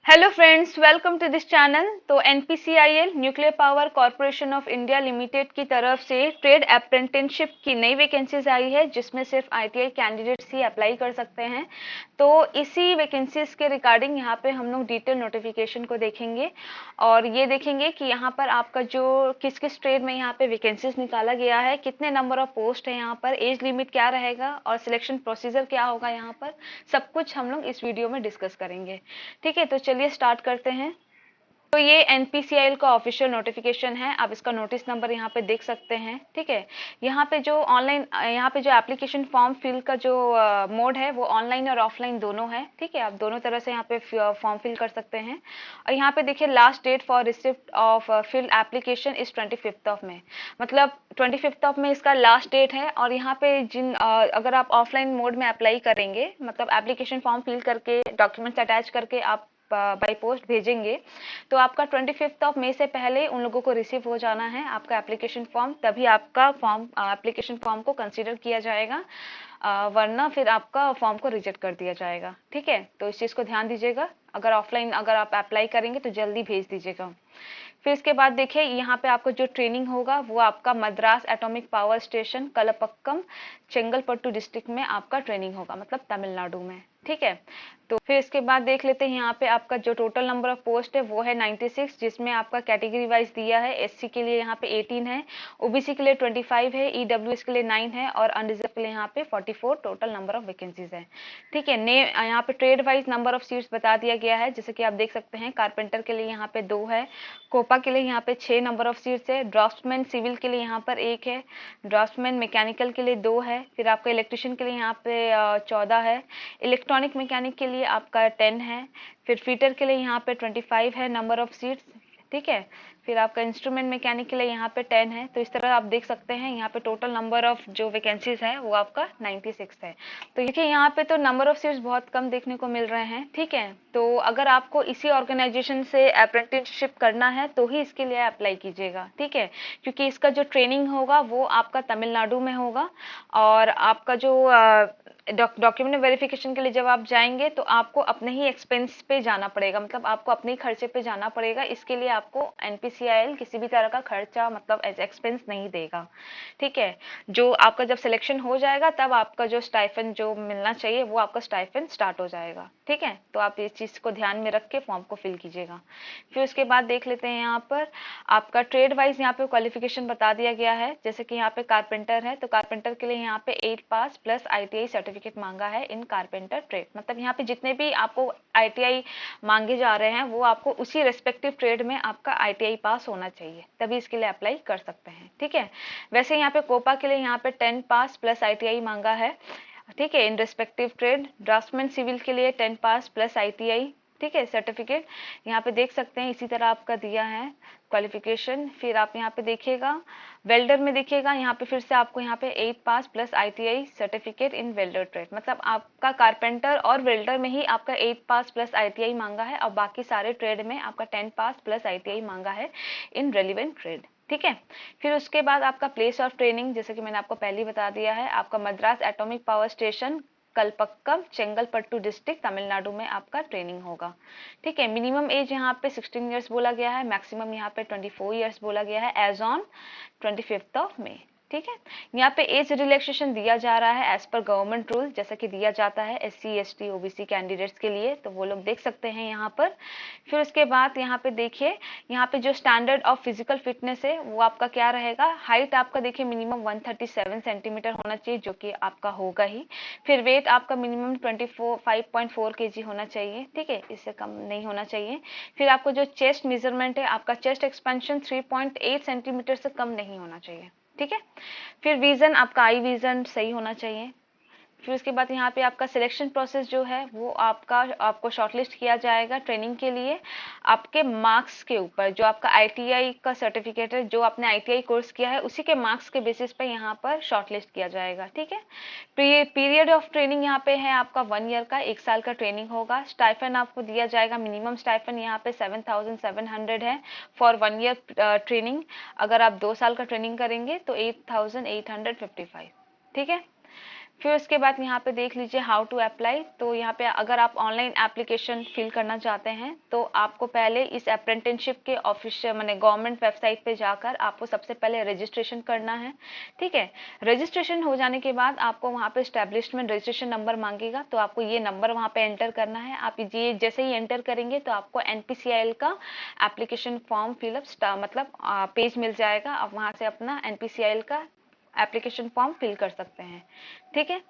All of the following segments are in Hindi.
Hello friends, welcome to this channel. तो NPCIL nuclear power corporation of India limited की तरफ से ट्रेड अप्रेंटिसशिप की नई वैकेंसीज आई है, जिसमें सिर्फ आईटीआई कैंडिडेट्स ही अप्लाई कर सकते हैं। तो इसी वैकेंसीज के रिगार्डिंग यहाँ पे हम लोग डिटेल नोटिफिकेशन को देखेंगे और ये देखेंगे कि यहाँ पर आपका जो किस किस ट्रेड में यहाँ पे वैकेंसीज निकाला गया है, कितने नंबर ऑफ पोस्ट है, यहाँ पर एज लिमिट क्या रहेगा और सिलेक्शन प्रोसीजर क्या होगा, यहाँ पर सब कुछ हम लोग इस वीडियो में डिस्कस करेंगे। ठीक है, तो चलिए स्टार्ट करते हैं। तो ये एनपीसीआईएल का ऑफिशियल नोटिफिकेशन है, आप इसका नोटिस नंबर यहाँ पे देख सकते हैं। ठीक है, यहाँ पे जो ऑनलाइन यहाँ पे जो एप्लीकेशन फॉर्म फिल का जो मोड है वो ऑनलाइन और ऑफलाइन दोनों है। ठीक है, आप दोनों तरह से यहाँ पे फॉर्म फिल कर सकते हैं। और यहाँ पे देखिए last date for receipt of fill application is 25 of May, मतलब 25 ऑफ मई इसका लास्ट डेट है। और यहाँ पे अगर आप ऑफलाइन मोड में अप्लाई करेंगे, मतलब एप्लीकेशन फॉर्म फिल करके डॉक्यूमेंट्स अटैच करके आप बाई पोस्ट भेजेंगे, तो आपका 25 मई से पहले उन लोगों को रिसीव हो जाना है आपका एप्लीकेशन फॉर्म, तभी आपका फॉर्म एप्लीकेशन फॉर्म को कंसीडर किया जाएगा, वरना फिर आपका फॉर्म को रिजेक्ट कर दिया जाएगा। ठीक है, तो इस चीज को ध्यान दीजिएगा। अगर ऑफलाइन अगर आप अप्लाई करेंगे तो जल्दी भेज दीजिएगा। फिर इसके बाद देखिए यहाँ पे आपको जो ट्रेनिंग होगा वो आपका Madras atomic power station Kalpakkam Chengalpattu district में आपका ट्रेनिंग होगा, मतलब तमिलनाडु में। ठीक है, तो फिर इसके बाद देख लेते हैं यहाँ पे आपका जो टोटल नंबर ऑफ पोस्ट है वो है 96, जिसमें आपका कैटेगरी वाइज दिया है। एससी के लिए यहाँ पे 18 है, ओबीसी के लिए 25 है, ईडब्ल्यूएस के लिए 9 है और अनरिजर्व के लिए यहाँ पे 44 टोटल नंबर ऑफ वैकेंसीज है। ठीक है, ने यहाँ पे trade wise number of seats बता दिया गया है, जैसे कि आप देख सकते हैं। कारपेंटर के लिए यहाँ पे 2 है, कोपा के लिए यहाँ पे 6 नंबर ऑफ सीट्स है, ड्राफ्ट्समैन सिविल के लिए यहाँ पर 1 है, ड्राफ्ट्समैन मैकेनिकल के लिए 2 है, फिर आपका इलेक्ट्रिशियन के लिए यहाँ पे 14 है, इलेक्ट्रॉनिक मैकेनिक के लिए आपका 10 है, फिर फीटर के लिए यहाँ पे 25 है नंबर ऑफ सीट्स। ठीक है, फिर आपका इंस्ट्रूमेंट मैकेनिक के लिए यहाँ पे 10 है। तो इस तरह आप देख सकते हैं यहाँ पे टोटल नंबर ऑफ जो वैकेंसीज है वो आपका 96 है। तो देखिए यहाँ पे तो नंबर ऑफ सीट्स बहुत कम देखने को मिल रहे हैं। ठीक है, तो अगर आपको इसी ऑर्गेनाइजेशन से अप्रेंटिसशिप करना है तो ही इसके लिए अप्लाई कीजिएगा। ठीक है, क्योंकि इसका जो ट्रेनिंग होगा वो आपका तमिलनाडु में होगा और आपका जो डॉक्यूमेंट वेरिफिकेशन के लिए जब आप जाएंगे तो आपको अपने ही एक्सपेंस पे जाना पड़ेगा, मतलब आपको अपने ही खर्चे पे जाना पड़ेगा। इसके लिए आपको एनपीसीआईएल किसी भी तरह का खर्चा मतलब एज एक्सपेंस नहीं देगा। ठीक है, जो आपका जब सिलेक्शन हो जाएगा तब आपका जो स्टाइफन जो मिलना चाहिए वो आपका स्टाइफन स्टार्ट हो जाएगा। ठीक है, तो आप इस चीज को ध्यान में रख के फॉर्म को फिल कीजिएगा। फिर उसके बाद देख लेते हैं यहाँ पर आपका ट्रेड वाइज यहाँ पे क्वालिफिकेशन बता दिया गया है। जैसे कि यहाँ पे कारपेंटर है तो कारपेंटर के लिए यहाँ पे 8 पास प्लस आईटीआई सर्टिफिकेट मांगा है इन कारपेंटर ट्रेड, मतलब यहाँ पे जितने भी आपको आईटीआई मांगे जा रहे हैं वो आपको उसी रेस्पेक्टिव ट्रेड में आपका आईटीआई पास होना चाहिए, तभी इसके लिए अप्लाई कर सकते हैं। ठीक है, वैसे यहाँ पे कोपा के लिए यहाँ पे 10 पास प्लस आईटीआई मांगा है। ठीक है, in respective trade. Draftsman civil के लिए 10 पास प्लस आईटीआई। ठीक है, सर्टिफिकेट यहाँ पे देख सकते हैं, इसी तरह आपका दिया है क्वालिफिकेशन। फिर आप यहाँ पे देखिएगा वेल्डर में देखिएगा, यहाँ पे फिर से आपको यहाँ पे 8 पास plus ITI certificate in welder trade, मतलब आपका कारपेंटर और वेल्डर में ही आपका 8 पास प्लस आईटीआई मांगा है और बाकी सारे ट्रेड में आपका 10 पास प्लस आईटीआई मांगा है इन रेलिवेंट ट्रेड। ठीक है, फिर उसके बाद आपका प्लेस ऑफ ट्रेनिंग, जैसे कि मैंने आपको पहले ही बता दिया है, आपका Madras atomic power station Kalpakkam Chengalpattu district Tamil Nadu में आपका ट्रेनिंग होगा। ठीक है, मिनिमम एज यहाँ पे 16 ईयर्स बोला गया है, मैक्सिमम यहाँ पे 24 ईयर्स बोला गया है एज ऑन 25 मई। ठीक है, यहाँ पे एज रिलैक्सेशन दिया जा रहा है एज पर गवर्नमेंट रूल, जैसा कि दिया जाता है एससी एसटी ओबीसी कैंडिडेट्स के लिए, तो वो लोग देख सकते हैं यहाँ पर। फिर उसके बाद यहाँ पे देखिए, यहाँ पे जो स्टैंडर्ड ऑफ फिजिकल फिटनेस है वो आपका क्या रहेगा। हाइट आपका देखिए मिनिमम 137 सेंटीमीटर होना चाहिए, जो कि आपका होगा ही। फिर वेट आपका मिनिमम 5.4 केजी होना चाहिए। ठीक है, इससे कम नहीं होना चाहिए। फिर आपको जो चेस्ट मेजरमेंट है, आपका चेस्ट एक्सपेंशन 3.8 सेंटीमीटर से कम नहीं होना चाहिए। ठीक है, फिर विजन आपका आई विजन सही होना चाहिए। फिर उसके बाद यहाँ पे आपका सिलेक्शन प्रोसेस जो है वो आपको शॉर्टलिस्ट किया जाएगा ट्रेनिंग के लिए आपके मार्क्स के ऊपर। जो आपका आईटीआई का सर्टिफिकेट है, जो आपने आईटीआई कोर्स किया है, उसी के मार्क्स के बेसिस पे यहाँ पर शॉर्टलिस्ट किया जाएगा। ठीक है, पीरियड ऑफ ट्रेनिंग यहाँ पे है आपका 1 ईयर का, 1 साल का ट्रेनिंग होगा। स्टाइफन आपको दिया जाएगा, मिनिमम स्टाइफन यहाँ पे 7,700 है फॉर 1 ईयर ट्रेनिंग। अगर आप 2 साल का ट्रेनिंग करेंगे तो 8,855। ठीक है, फिर उसके बाद यहाँ पे देख लीजिए हाउ टू अप्लाई। तो यहाँ पे अगर आप ऑनलाइन एप्लीकेशन फिल करना चाहते हैं तो आपको पहले इस अप्रेंटिसशिप के ऑफिशियल माने गवर्नमेंट वेबसाइट पे जाकर आपको सबसे पहले रजिस्ट्रेशन करना है। ठीक है, रजिस्ट्रेशन हो जाने के बाद आपको वहाँ पे एस्टेब्लिशमेंट रजिस्ट्रेशन नंबर मांगेगा, तो आपको ये नंबर वहाँ पे एंटर करना है। आप ये जैसे ही एंटर करेंगे तो आपको एनपीसीआईएल का एप्लीकेशन फॉर्म फिलअप मतलब पेज मिल जाएगा। आप वहाँ से अपना एनपीसीआईएल का एप्लीकेशन फॉर्म फिल कर सकते हैं। ठीक है,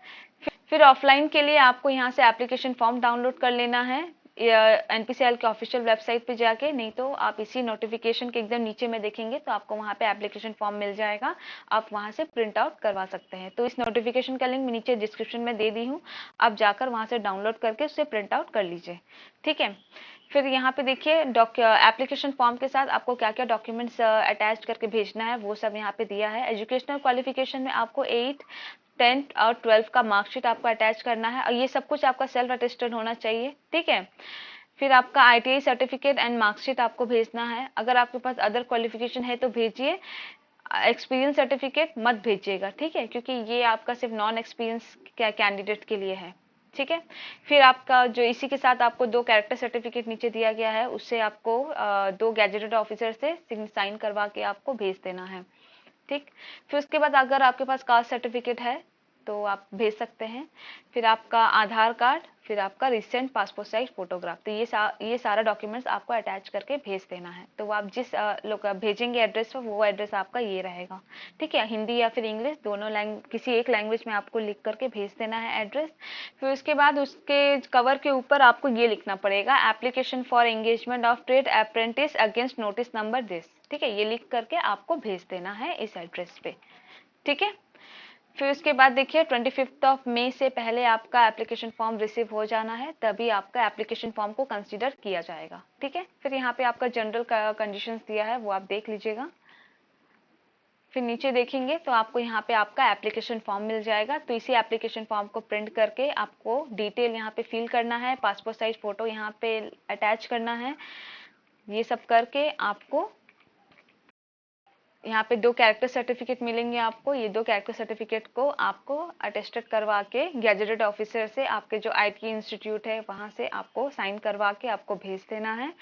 फिर ऑफलाइन के लिए आपको यहाँ से एप्लीकेशन फॉर्म डाउनलोड कर लेना है एनपीसीआईएल के ऑफिशियल वेबसाइट पे जाके, नहीं तो आप इसी नोटिफिकेशन के एकदम नीचे में देखेंगे तो आपको वहाँ पे एप्लीकेशन फॉर्म मिल जाएगा, आप वहाँ से प्रिंट आउट करवा सकते हैं। तो इस नोटिफिकेशन का लिंक नीचे डिस्क्रिप्शन में दे दी हूँ, आप जाकर वहाँ से डाउनलोड करके उससे प्रिंट आउट कर लीजिए। ठीक है, फिर यहाँ पे देखिए एप्लीकेशन फॉर्म के साथ आपको क्या क्या डॉक्यूमेंट्स अटैच करके भेजना है वो सब यहाँ पे दिया है। एजुकेशनल क्वालिफिकेशन में आपको 8, 10th और 12th का मार्कशीट आपको अटैच करना है और ये सब कुछ आपका सेल्फ अटेस्टेड होना चाहिए। ठीक है, फिर आपका आईटीआई सर्टिफिकेट एंड मार्कशीट आपको भेजना है। अगर आपके पास अदर क्वालिफिकेशन है तो भेजिए, एक्सपीरियंस सर्टिफिकेट मत भेजिएगा। ठीक है, क्योंकि ये आपका सिर्फ नॉन एक्सपीरियंस कैंडिडेट के लिए है। ठीक है, फिर आपका जो इसी के साथ आपको 2 कैरेक्टर सर्टिफिकेट नीचे दिया गया है, उससे आपको 2 गैजेटेड ऑफिसर से साइन करवा के आपको भेज देना है। ठीक, फिर उसके बाद अगर आपके पास कास्ट सर्टिफिकेट है तो आप भेज सकते हैं। फिर आपका आधार कार्ड, फिर आपका रिसेंट पासपोर्ट साइज फोटोग्राफ, तो ये सारा डॉक्यूमेंट्स आपको अटैच करके भेज देना है। तो आप जिस लोग भेजेंगे एड्रेस पर वो एड्रेस आपका ये रहेगा। ठीक है, हिंदी या फिर इंग्लिश दोनों किसी एक लैंग्वेज में आपको लिख करके भेज देना है एड्रेस। फिर उसके बाद उसके कवर के ऊपर आपको ये लिखना पड़ेगा, application for engagement of trade apprentice against notice number this. ठीक है, ये लिख करके आपको भेज देना है इस एड्रेस पे। ठीक है, फिर उसके बाद देखिए 25 मई से पहले आपका एप्लीकेशन फॉर्म रिसीव हो जाना है, तभी आपका एप्लीकेशन फॉर्म को कंसीडर किया जाएगा। ठीक है, फिर यहाँ पे आपका जनरल कंडीशंस दिया है वो आप देख लीजिएगा। फिर नीचे देखेंगे तो आपको यहाँ पे आपका एप्लीकेशन फॉर्म मिल जाएगा। तो इसी एप्लीकेशन फॉर्म को प्रिंट करके आपको डिटेल यहाँ पे फिल करना है, पासपोर्ट साइज फोटो यहाँ पे अटैच करना है। ये सब करके आपको यहाँ पे 2 कैरेक्टर सर्टिफिकेट मिलेंगे आपको। ये 2 कैरेक्टर सर्टिफिकेट को आपको अटेस्टेड करवा के गैजेटेड ऑफिसर से आपके जो आईटी इंस्टीट्यूट है वहां से आपको साइन करवा के आपको भेज देना है।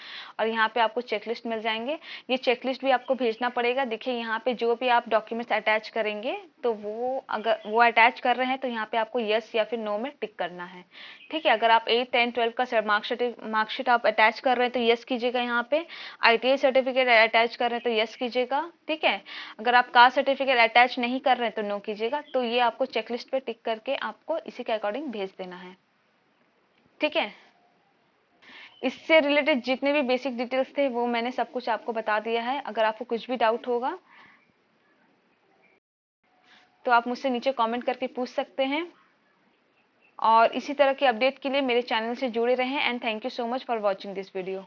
और यहाँ पे आपको चेकलिस्ट मिल जाएंगे, ये चेकलिस्ट भी आपको भेजना पड़ेगा। देखिए यहाँ पे जो भी आप डॉक्यूमेंट्स अटैच करेंगे तो वो अगर वो अटैच कर रहे हैं तो यहाँ पे आपको यस या फिर नो में टिक करना है। ठीक है, अगर आप 8, 10, 12 का मार्कशीट आप अटैच कर रहे हैं तो यस कीजिएगा। यहाँ पे आईटीआई सर्टिफिकेट अटैच कर रहे हैं तो यस कीजिएगा। ठीक है, अगर आप कास्ट सर्टिफिकेट अटैच नहीं कर रहे हैं तो नो कीजिएगा। तो ये आपको चेकलिस्ट पे टिक करके आपको इसी के अकॉर्डिंग भेज देना है। ठीक है, इससे रिलेटेड जितने भी बेसिक डिटेल्स थे वो मैंने सब कुछ आपको बता दिया है। अगर आपको कुछ भी डाउट होगा तो आप मुझसे नीचे कमेंट करके पूछ सकते हैं। और इसी तरह के अपडेट के लिए मेरे चैनल से जुड़े रहें and thank you so much for watching this video.